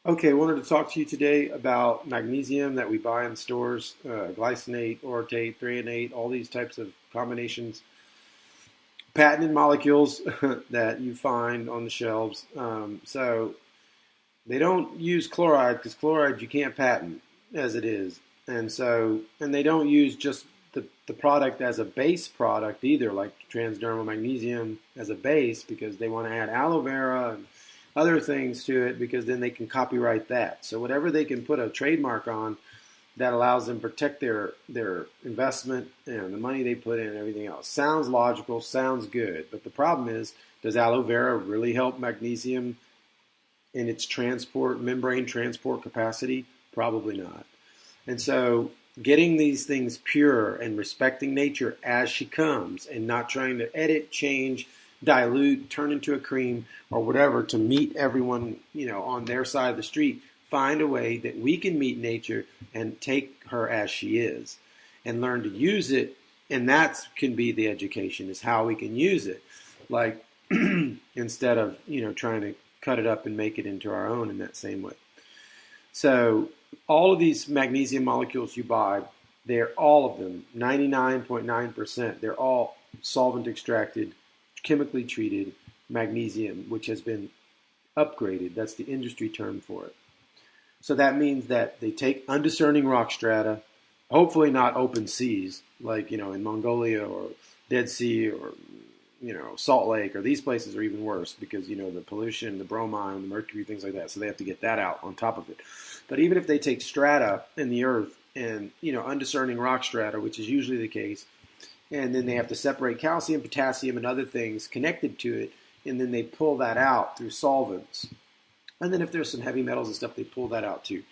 Okay, I wanted to talk to you today about magnesium that we buy in stores, glycinate, orotate, threonate, all these types of combinations, patented molecules that you find on the shelves. So they don't use chloride because chloride you can't patent as it is. And they don't use just the product as a base product either, like transdermal magnesium as a base, because they want to add aloe vera and other things to it because then they can copyright that. So whatever they can put a trademark on that allows them to protect their investment and the money they put in and everything else. Sounds logical, sounds good, but the problem is, does aloe vera really help magnesium in its membrane transport capacity? Probably not. And so getting these things pure and respecting nature as she comes and not trying to edit, change, dilute, turn into a cream or whatever to meet everyone, on their side of the street. Find a way that we can meet nature and take her as she is and learn to use it. And that can be the education, is how we can use it. Like instead of, trying to cut it up and make it into our own in that same way. So all of these magnesium molecules you buy, they're all of them, 99.9%, they're all solvent extracted, chemically treated magnesium, which has been upgraded. That's the industry term for it. So that means that they take undiscerning rock strata, hopefully not open seas, like, in Mongolia or Dead Sea or, Salt Lake, or these places are even worse because, the pollution, the bromine, the mercury, things like that. So they have to get that out on top of it. But even if they take strata in the earth and, undiscerning rock strata, which is usually the case, and then they have to separate calcium, potassium, and other things connected to it, and then they pull that out through solvents. And then if there's some heavy metals and stuff, they pull that out too.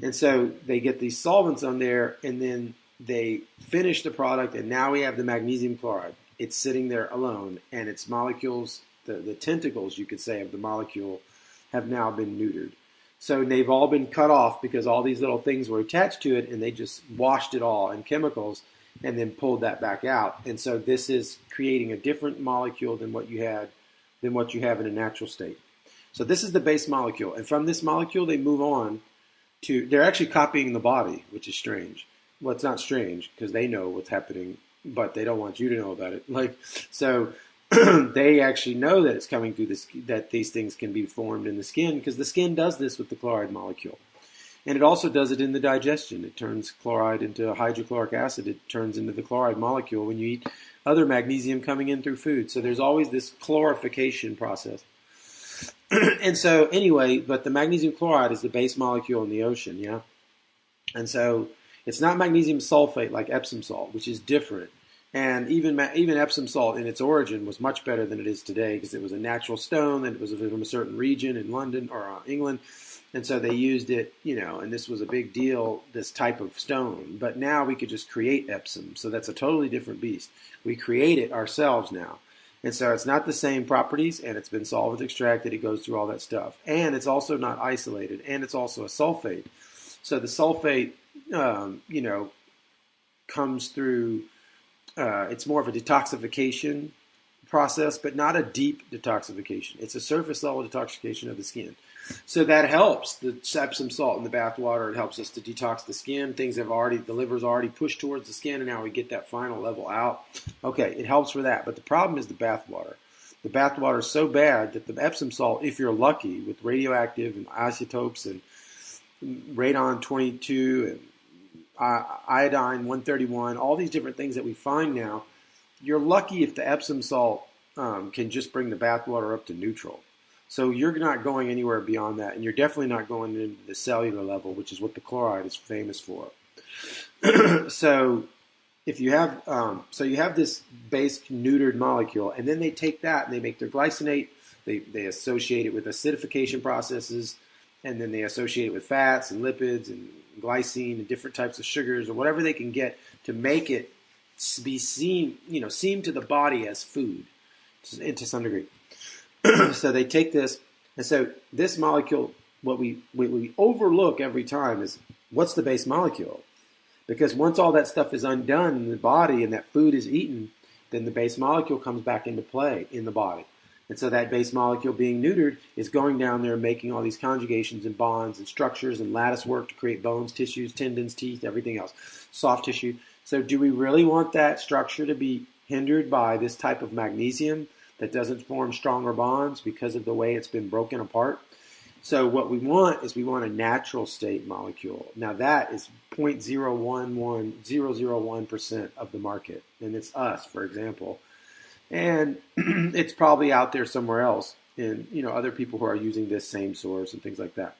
And so they get these solvents on there, and then they finish the product, and now we have the magnesium chloride. It's sitting there alone, and its molecules, the tentacles, you could say, of the molecule have now been neutered. So they've all been cut off because all these little things were attached to it, and they just washed it all in chemicals and then pulled that back out. And so this is creating a different molecule than what you have in a natural state. So this is the base molecule. And from this molecule, they move on they're actually copying the body, which is strange. Well, it's not strange because they know what's happening, but they don't want you to know about it. So they actually know that it's coming through that these things can be formed in the skin because the skin does this with the chloride molecule. And it also does it in the digestion. It turns chloride into hydrochloric acid. It turns into the chloride molecule when you eat other magnesium coming in through food. So there's always this chlorification process. And so anyway, but the magnesium chloride is the base molecule in the ocean, yeah? And so it's not magnesium sulfate like Epsom salt, which is different. And even Epsom salt in its origin was much better than it is today because it was a natural stone and it was from a certain region in London or England. And so they used it, and this was a big deal, this type of stone. But now we could just create Epsom. So that's a totally different beast. We create it ourselves now. And so it's not the same properties, and it's been solvent extracted. It goes through all that stuff. And it's also not isolated, and it's also a sulfate. So the sulfate, comes through, it's more of a detoxification process, but not a deep detoxification. It's a surface level detoxification of the skin. So that helps. The Epsom salt in the bath water, it helps us to detox the skin. The liver's already pushed towards the skin, and now we get that final level out. Okay, it helps for that. But the problem is the bath water. The bath water is so bad that the Epsom salt, if you're lucky, with radioactive and isotopes and radon-22 and iodine-131, all these different things that we find now, you're lucky if the Epsom salt can just bring the bath water up to neutral. So you're not going anywhere beyond that, and you're definitely not going into the cellular level, which is what the chloride is famous for. So if you have, you have this base neutered molecule, and then they take that and they make their glycinate. They associate it with acidification processes, and then they associate it with fats and lipids and glycine and different types of sugars or whatever they can get to make it seem to the body as food to some degree. So they take this, and so this molecule, what we overlook every time is what's the base molecule? Because once all that stuff is undone in the body and that food is eaten, then the base molecule comes back into play in the body. And so that base molecule being neutered is going down there and making all these conjugations and bonds and structures and lattice work to create bones, tissues, tendons, teeth, everything else, soft tissue. So do we really want that structure to be hindered by this type of magnesium that doesn't form stronger bonds because of the way it's been broken apart? So what we want is we want a natural state molecule. Now that is 0.011001% of the market, and it's us, for example. And it's probably out there somewhere else in, other people who are using this same source and things like that.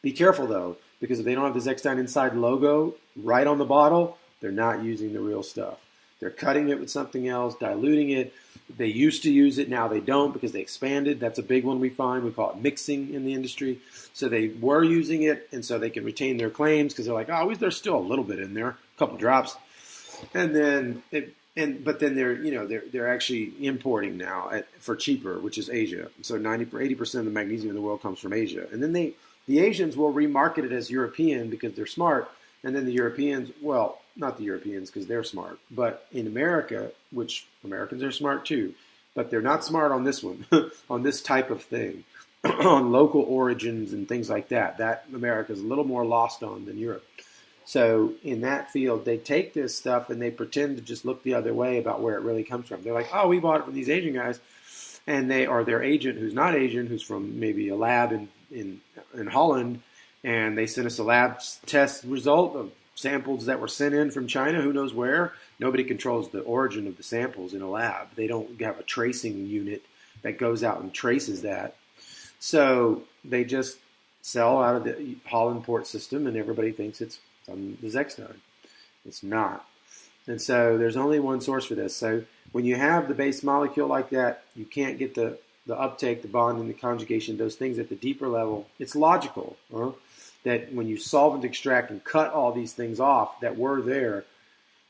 Be careful though, because if they don't have the Zechstein Inside logo right on the bottle, they're not using the real stuff. They're cutting it with something else, diluting it. They used to use it, now they don't because they expanded. That's a big one we find. We call it mixing in the industry. So they were using it, and so they can retain their claims because they're like, oh, there's still a little bit in there, a couple drops. And then but then they're actually importing now for cheaper, which is Asia. So 80% of the magnesium in the world comes from Asia. And then the Asians will remarket it as European because they're smart. And then the Europeans, well, not the Europeans because they're smart, but in America, which Americans are smart too, but they're not smart on this one, on this type of thing, on local origins and things like that. That America is a little more lost on than Europe. So in that field, they take this stuff and they pretend to just look the other way about where it really comes from. They're like, oh, we bought it from these Asian guys, and their agent who's not Asian, who's from maybe a lab in Holland, and they sent us a lab test result of samples that were sent in from China, who knows where. Nobody controls the origin of the samples in a lab. They don't have a tracing unit that goes out and traces that. So they just sell out of the Holland port system, and everybody thinks it's from the Zechstein. It's not. And so there's only one source for this. So when you have the base molecule like that, you can't get the uptake, the bonding, the conjugation, those things at the deeper level. It's logical that when you solvent extract and cut all these things off that were there,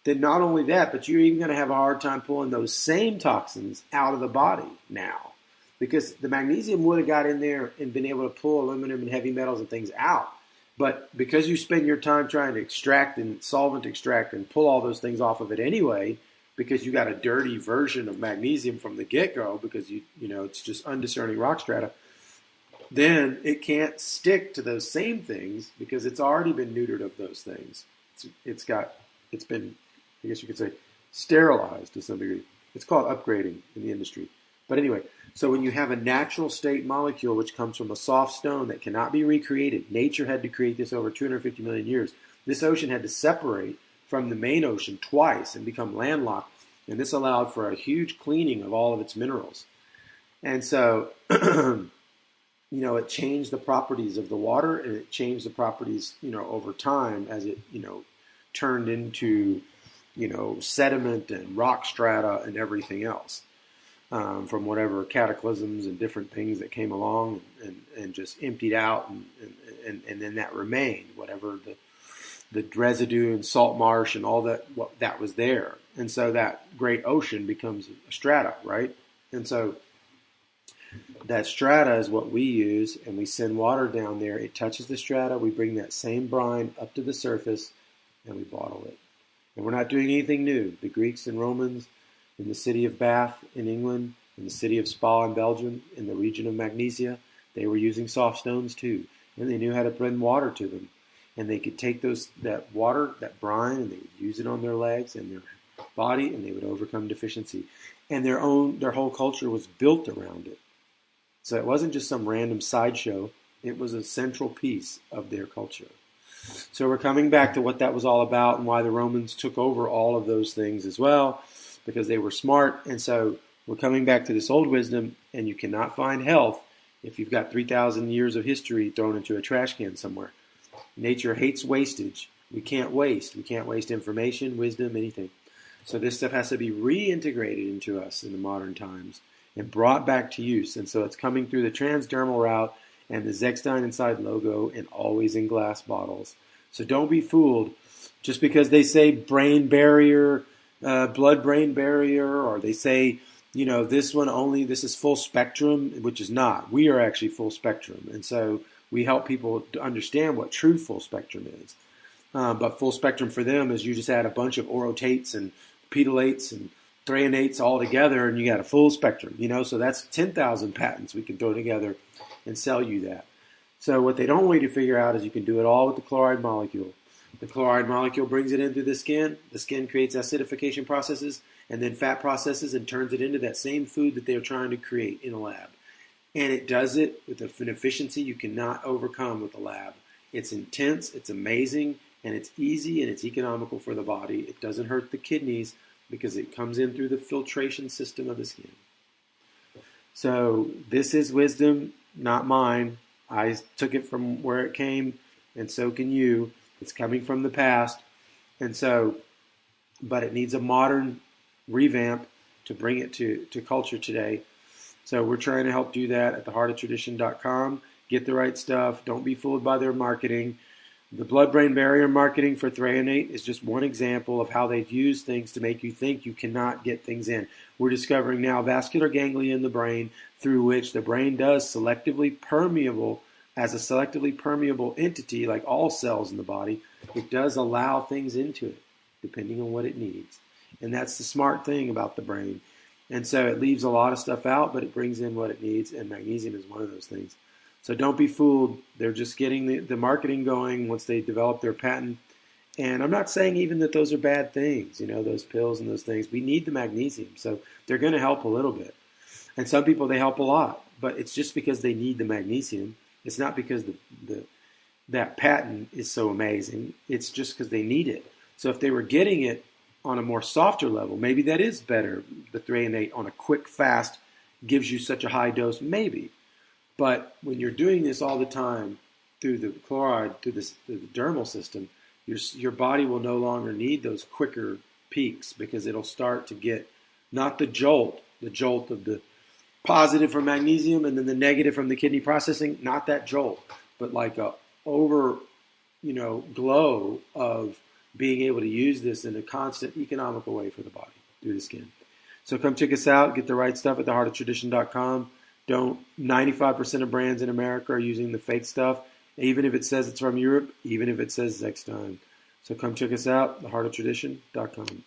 then not only that, but you're even going to have a hard time pulling those same toxins out of the body now. Because the magnesium would have got in there and been able to pull aluminum and heavy metals and things out. But because you spend your time trying to extract and solvent extract and pull all those things off of it anyway, because you got a dirty version of magnesium from the get-go, because it's just undiscerning rock strata, then it can't stick to those same things because it's already been neutered of those things. It's been, I guess you could say, sterilized to some degree. It's called upgrading in the industry. But anyway, so when you have a natural state molecule which comes from a soft stone that cannot be recreated, nature had to create this over 250 million years. This ocean had to separate from the main ocean twice and become landlocked, and this allowed for a huge cleaning of all of its minerals. And so, it changed the properties of the water, and it changed the properties, over time as it, turned into, sediment and rock strata and everything else. From whatever cataclysms and different things that came along and just emptied out, and then that remained, whatever the residue and salt marsh and all that was there. And so that great ocean becomes a strata, right? And so that strata is what we use, and we send water down there. It touches the strata. We bring that same brine up to the surface, and we bottle it. And we're not doing anything new. The Greeks and Romans in the city of Bath in England, in the city of Spa in Belgium, in the region of Magnesia, they were using soft stones too. And they knew how to bring water to them. And they could take that water, that brine, and they would use it on their legs and their body, and they would overcome deficiency. And their whole culture was built around it. So it wasn't just some random sideshow. It was a central piece of their culture. So we're coming back to what that was all about and why the Romans took over all of those things as well, because they were smart. And so we're coming back to this old wisdom, and you cannot find health if you've got 3,000 years of history thrown into a trash can somewhere. Nature hates wastage. We can't waste. We can't waste information, wisdom, anything. So this stuff has to be reintegrated into us in the modern times and brought back to use. And so it's coming through the transdermal route and the Zechstein Inside logo, and always in glass bottles. So don't be fooled just because they say brain barrier, blood-brain barrier, or they say, this is full spectrum, which is not. We are actually full spectrum. And so we help people to understand what true full spectrum is. But full spectrum for them is you just add a bunch of orotates and petallates and threonates all together, and you got a full spectrum, so that's 10,000 patents we can throw together and sell you that. So what they don't want you to figure out is you can do it all with the chloride molecule. The chloride molecule brings it in through the skin creates acidification processes, and then fat processes and turns it into that same food that they're trying to create in a lab. And it does it with an efficiency you cannot overcome with the lab. It's intense, it's amazing, and it's easy, and it's economical for the body. It doesn't hurt the kidneys because it comes in through the filtration system of the skin. So this is wisdom, not mine. I took it from where it came, and so can you. It's coming from the past, but it needs a modern revamp to bring it to culture today. So we're trying to help do that at theheartoftradition.com. Get the right stuff. Don't be fooled by their marketing. The blood-brain barrier marketing for threonate is just one example of how they've used things to make you think you cannot get things in. We're discovering now vascular ganglia in the brain through which the brain does selectively permeable, as a selectively permeable entity, like all cells in the body, it does allow things into it, depending on what it needs. And that's the smart thing about the brain. And so it leaves a lot of stuff out, but it brings in what it needs, and magnesium is one of those things. So don't be fooled. They're just getting the marketing going once they develop their patent. And I'm not saying even that those are bad things, those pills and those things. We need the magnesium, so they're going to help a little bit. And some people, they help a lot, but it's just because they need the magnesium. It's not because that patent is so amazing. It's just because they need it. So if they were getting it on a more softer level, maybe that is better. The threonate on a quick, fast gives you such a high dose, maybe. But when you're doing this all the time through the chloride, through the dermal system, your body will no longer need those quicker peaks because it'll start to get not the jolt of the positive from magnesium and then the negative from the kidney processing, not that jolt, but like a glow of being able to use this in a constant economical way for the body through the skin. So come check us out. Get the right stuff at theheartoftradition.com. 95% of brands in America are using the fake stuff, even if it says it's from Europe, even if it says Zextime. So come check us out, theheartoftradition.com.